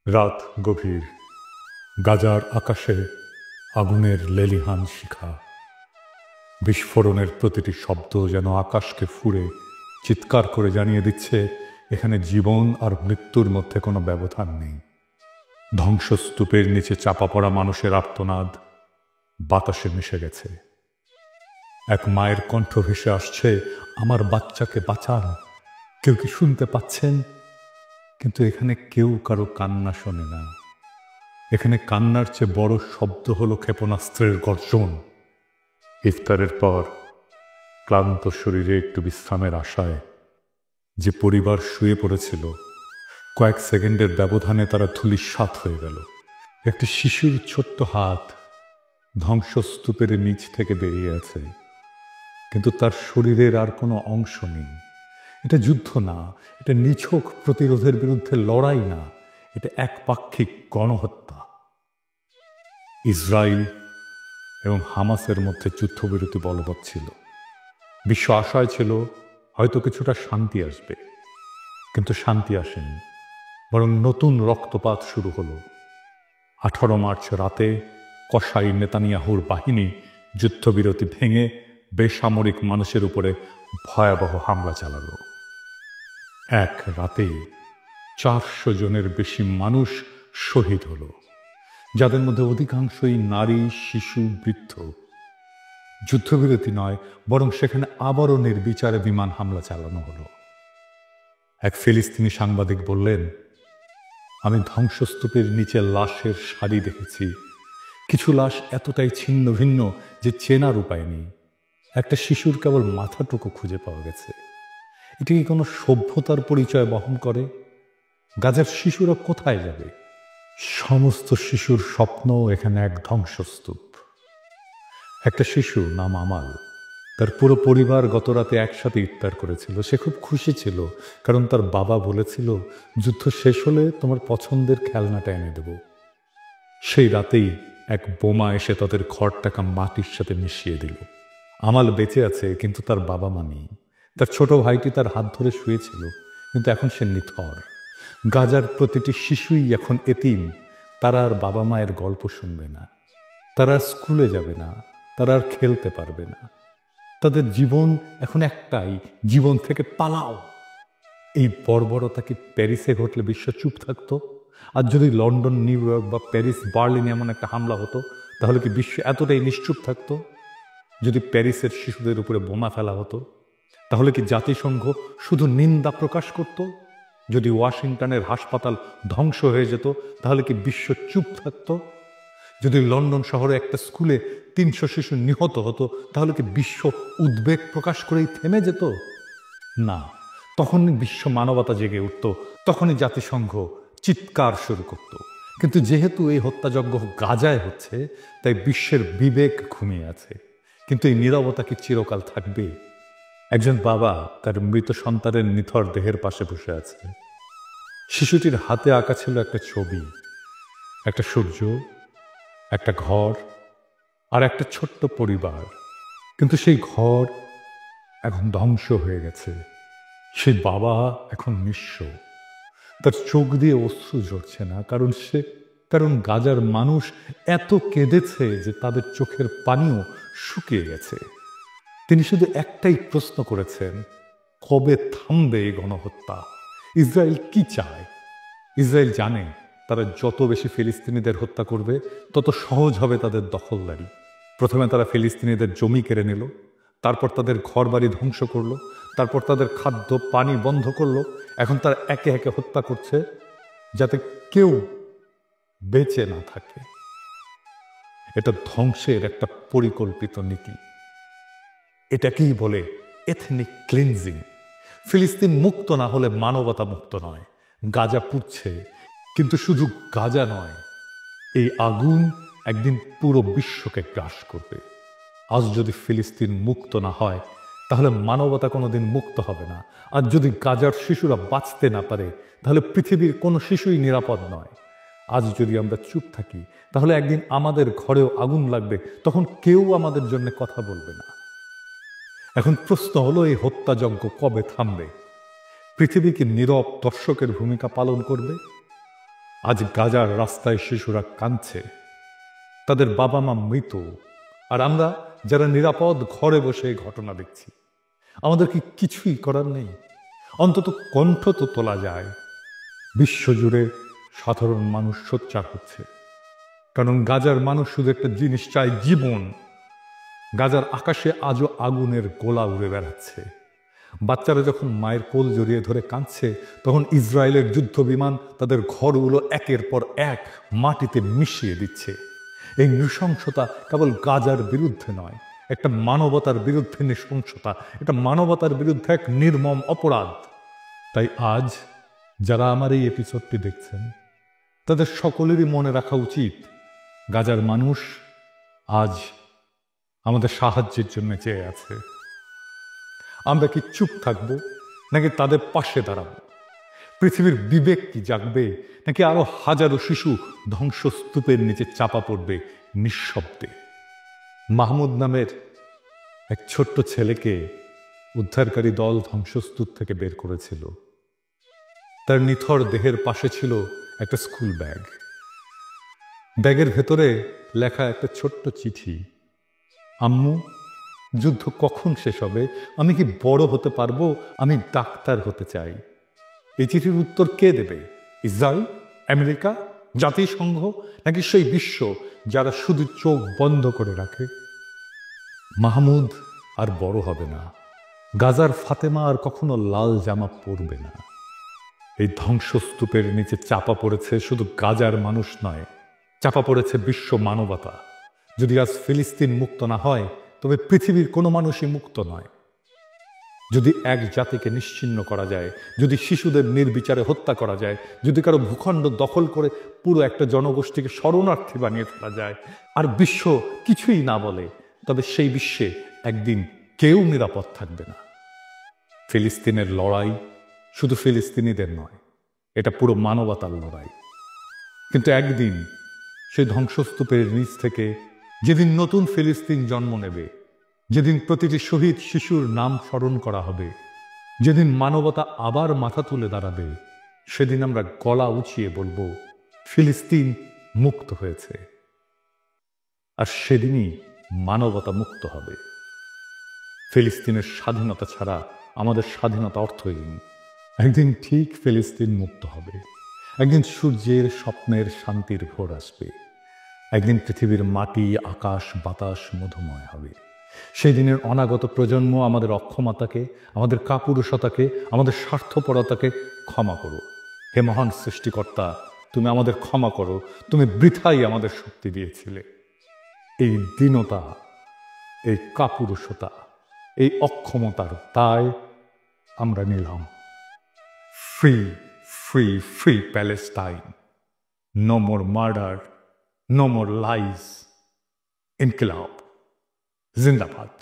রাত গভীর, গাজার আকাশে আগুনের লেলিহান শিখা। বিস্ফোরণের প্রতিটি শব্দ যেন আকাশকে ফুঁড়ে চিৎকার করে জানিয়ে দিচ্ছে এখানে জীবন আর মৃত্যুর মধ্যে কোনো ব্যবধান নেই। ধ্বংসস্তূপের নিচে চাপা পড়া মানুষের আর্তনাদ বাতাসে মিশে গেছে। এক মায়ের কণ্ঠ ভেসে আসছে, আমার বাচ্চাকে বাঁচান। কেউ কি শুনতে পাচ্ছেন? কিন্তু এখানে কেউ কারো কান্না শোনে না। এখানে কান্নার চেয়ে বড় শব্দ হলো ক্ষেপণাস্ত্রের গর্জন। ইফতারের পর ক্লান্ত শরীরে একটু বিশ্রামের আশায় যে পরিবার শুয়ে পড়েছিল, কয়েক সেকেন্ডের ব্যবধানে তারা ধূলিসাৎ হয়ে গেল। একটি শিশুর ছোট্ট হাত ধ্বংসস্তূপের নিচ থেকে বেরিয়ে আছে, কিন্তু তার শরীরের আর কোনো অংশ নেই। এটা যুদ্ধ না, এটা নিছক প্রতিরোধের বিরুদ্ধে লড়াই না, এটা একপাক্ষিক গণহত্যা। ইসরায়েল এবং হামাসের মধ্যে যুদ্ধবিরতি বলবৎ ছিল। বিশ্ব আশায় ছিল হয়তো কিছুটা শান্তি আসবে, কিন্তু শান্তি আসেনি, বরং নতুন রক্তপাত শুরু হলো। 18 মার্চ রাতে কসাই নেতানিয়াহুর বাহিনী যুদ্ধবিরতি ভেঙে বেসামরিক মানুষের উপরে ভয়াবহ হামলা চালালো। এক রাতে 400 জনের বেশি মানুষ শহীদ হলো, যাদের মধ্যে অধিকাংশই নারী, শিশু, বৃদ্ধ। যুদ্ধবিরতি নয়, বরং সেখানে আবারও নির্বিচারে বিমান হামলা চালানো হলো। এক ফিলিস্তিনি সাংবাদিক বললেন, আমি ধ্বংসস্তূপের নিচে লাশের সারি দেখেছি। কিছু লাশ এতটাই ছিন্ন ভিন্ন যে চেনার উপায় নেই। একটা শিশুর কেবল মাথাটুকু খুঁজে পাওয়া গেছে। এটি কি কোনো সভ্যতার পরিচয় বহন করে? গাজার শিশুরা কোথায় যাবে? সমস্ত শিশুর স্বপ্ন এখানে এক ধ্বংসস্তূপ। একটা শিশু নাম আমাল, তার পুরো পরিবার গতরাতে একসাথে ইফতার করেছিল। সে খুব খুশি ছিল, কারণ তার বাবা বলেছিল, যুদ্ধ শেষ হলে তোমার পছন্দের খেলনাটা এনে দেব। সেই রাতেই এক বোমা এসে তাদের ঘরটাকে মাটির সাথে মিশিয়ে দিল। আমাল বেঁচে আছে, কিন্তু তার বাবা মা নেই। তার ছোট ভাইটি তার হাত ধরে শুয়েছিল, কিন্তু এখন সে নিথর। গাজার প্রতিটি শিশুই এখন এতিম। তারা আর বাবা মায়ের গল্প শুনবে না, তারা আর স্কুলে যাবে না, তারা আর খেলতে পারবে না। তাদের জীবন এখন একটাই, জীবন থেকে পালাও। এই বর্বরতা কি প্যারিসে ঘটলে বিশ্ব চুপ থাকতো? আর যদি লন্ডন, নিউ ইয়র্ক বা প্যারিস, বার্লিনে এমন একটা হামলা হতো, তাহলে কি বিশ্ব এতটাই নিশ্চুপ থাকতো? যদি প্যারিসের শিশুদের উপরে বোমা ফেলা হতো, তাহলে কি জাতিসংঘ শুধু নিন্দা প্রকাশ করত? যদি ওয়াশিংটনের হাসপাতাল ধ্বংস হয়ে যেত, তাহলে কি বিশ্ব চুপ থাকতো? যদি লন্ডন শহরে একটা স্কুলে 300 শিশু নিহত হতো, তাহলে কি বিশ্ব উদ্বেগ প্রকাশ করেই থেমে যেত? না, তখনই বিশ্ব মানবতা জেগে উঠত, তখনই জাতিসংঘ চিৎকার শুরু করত। কিন্তু যেহেতু এই হত্যাযজ্ঞ গাজায় হচ্ছে, তাই বিশ্বের বিবেক ঘুমিয়ে আছে। কিন্তু এই নীরবতা কি চিরকাল থাকবে? একজন বাবা তার মৃত সন্তানের নিথর দেহের পাশে বসে আছে। শিশুটির হাতে আঁকা ছিল একটা ছবি, একটা সূর্য, একটা ঘর আর একটা ছোট্ট পরিবার। কিন্তু সেই ঘর এখন ধ্বংস হয়ে গেছে। সেই বাবা এখন নিঃস্ব। তার চোখ দিয়ে অশ্রু ঝরছে না, কারণ গাজার মানুষ এত কেঁদেছে যে তাদের চোখের পানিও শুকিয়ে গেছে। তিনি শুধু একটাই প্রশ্ন করেছেন, কবে থামবে এই গণহত্যা? ইসরায়েল কি চায়? ইসরায়েল জানে তারা যত বেশি ফিলিস্তিনিদের হত্যা করবে, তত সহজ হবে তাদের দখলদারি। প্রথমে তারা ফিলিস্তিনিদের জমি কেড়ে নিল, তারপর তাদের ঘরবাড়ি ধ্বংস করলো, তারপর তাদের খাদ্য পানি বন্ধ করলো। এখন তারা একে একে হত্যা করছে, যাতে কেউ বেঁচে না থাকে। এটা ধ্বংসের একটা পরিকল্পিত নীতি। এটাকেই বলে এথনিক ক্লিনজিং। ফিলিস্তিন মুক্ত না হলে মানবতা মুক্ত নয়। গাজা পুড়ছে, কিন্তু শুধু গাজা নয়, এই আগুন একদিন পুরো বিশ্বকে গ্রাস করবে। আজ যদি ফিলিস্তিন মুক্ত না হয়, তাহলে মানবতা কোনোদিন মুক্ত হবে না। আর যদি গাজার শিশুরা বাঁচতে না পারে, তাহলে পৃথিবীর কোনো শিশুই নিরাপদ নয়। আজ যদি আমরা চুপ থাকি, তাহলে একদিন আমাদের ঘরেও আগুন লাগবে, তখন কেউ আমাদের জন্য কথা বলবে না। এখন প্রশ্ন হলো, এই হত্যাযজ্ঞ কবে থামবে? পৃথিবী কি নীরব দর্শকের ভূমিকা পালন করবে? আজ গাজার রাস্তায় শিশুরা কাঁদছে, তাদের বাবা মা মৃত, আর আমরা যারা নিরাপদ ঘরে বসে এই ঘটনা দেখছি, আমাদের কি কিছুই করার নেই? অন্তত কণ্ঠ তো তোলা যায়। বিশ্বজুড়ে সাধারণ মানুষ সোচ্চার হচ্ছে, কারণ গাজার মানুষ শুধু একটা জিনিস চায়, জীবন। গাজার আকাশে আজও আগুনের গোলা উড়ে বেড়াচ্ছে। বাচ্চারা যখন মায়ের কোল জড়িয়ে ধরে কাঁদছে, তখন ইসরায়েলের যুদ্ধ বিমান তাদের ঘরগুলো একের পর এক মাটিতে মিশিয়ে দিচ্ছে। এই নৃশংসতা কেবল গাজার বিরুদ্ধে নয়, একটা মানবতার বিরুদ্ধে নৃশংসতা, এটা মানবতার বিরুদ্ধে এক নির্মম অপরাধ। তাই আজ যারা আমার এই এপিসোডটি দেখছেন, তাদের সকলেরই মনে রাখা উচিত, গাজার মানুষ আজ আমাদের সাহায্যের জন্য চেয়ে আছে। আমরা কি চুপ থাকবো, নাকি তাদের পাশে দাঁড়াবো? পৃথিবীর বিবেক কি জাগবে, নাকি আরো হাজারো শিশু ধ্বংসস্তূপের নিচে চাপা পড়বে নিঃশব্দে? মাহমুদ নামের এক ছোট্ট ছেলেকে উদ্ধারকারী দল ধ্বংসস্তূপ থেকে বের করেছিল। তার নিথর দেহের পাশে ছিল একটা স্কুল ব্যাগ। ব্যাগের ভেতরে লেখা একটা ছোট্ট চিঠি, আম্মু, যুদ্ধ কখন শেষ হবে? আমি কি বড় হতে পারবো? আমি ডাক্তার হতে চাই। এই চিঠির উত্তর কে দেবে? ইসরায়েল, আমেরিকা, জাতিসংঘ, নাকি সেই বিশ্ব যারা শুধু চোখ বন্ধ করে রাখে? মাহমুদ আর বড় হবে না। গাজার ফাতেমা আর কখনো লাল জামা পরবে না। এই ধ্বংসস্তূপের নিচে চাপা পড়েছে শুধু গাজার মানুষ নয়, চাপা পড়েছে বিশ্ব মানবতা। যদি আজ ফিলিস্তিন মুক্ত না হয়, তবে পৃথিবীর কোনো মানুষই মুক্ত নয়। যদি এক জাতিকে নিশ্চিহ্ন করা যায়, যদি শিশুদের নির্বিচারে হত্যা করা যায়, যদি কারো ভূখণ্ড দখল করে পুরো একটা জনগোষ্ঠীকে শরণার্থী বানিয়ে ফেলা যায়, আর বিশ্ব কিছুই না বলে, তবে সেই বিশ্বে একদিন কেউ নিরাপদ থাকবে না। ফিলিস্তিনের লড়াই শুধু ফিলিস্তিনিদের নয়, এটা পুরো মানবতার লড়াই। কিন্তু একদিন সেই ধ্বংসস্তূপের নিচ থেকে যেদিন নতুন ফিলিস্তিন জন্ম নেবে, যেদিন প্রতিটি শহীদ শিশুর নাম স্মরণ করা হবে, যেদিন মানবতা আবার মাথা তুলে দাঁড়াবে, সেদিন আমরা গলা উঁচিয়ে বলবো, ফিলিস্তিন মুক্ত হয়েছে। আর সেদিনই মানবতা মুক্ত হবে। ফিলিস্তিনের স্বাধীনতা ছাড়া আমাদের স্বাধীনতা অর্থহীন। একদিন ঠিক ফিলিস্তিন মুক্ত হবে। একদিন সূর্যের স্বপ্নের শান্তির ভোর আসবে। একদিন পৃথিবীর মাটি, আকাশ, বাতাস মধুময় হবে। সেই দিনের অনাগত প্রজন্ম আমাদের অক্ষমতাকে, আমাদের কাপুরুষতাকে, আমাদের স্বার্থপরতাকে ক্ষমা করো। হে মহান সৃষ্টিকর্তা, তুমি আমাদের ক্ষমা করো। তুমি বৃথাই আমাদের শক্তি দিয়েছিলে। এই দীনতা, এই কাপুরুষতা, এই অক্ষমতার দায় আমরা নিলাম। Free, free, free Palestine. No more murder, no more lies. ইনকিলাব জিন্দাবাদ।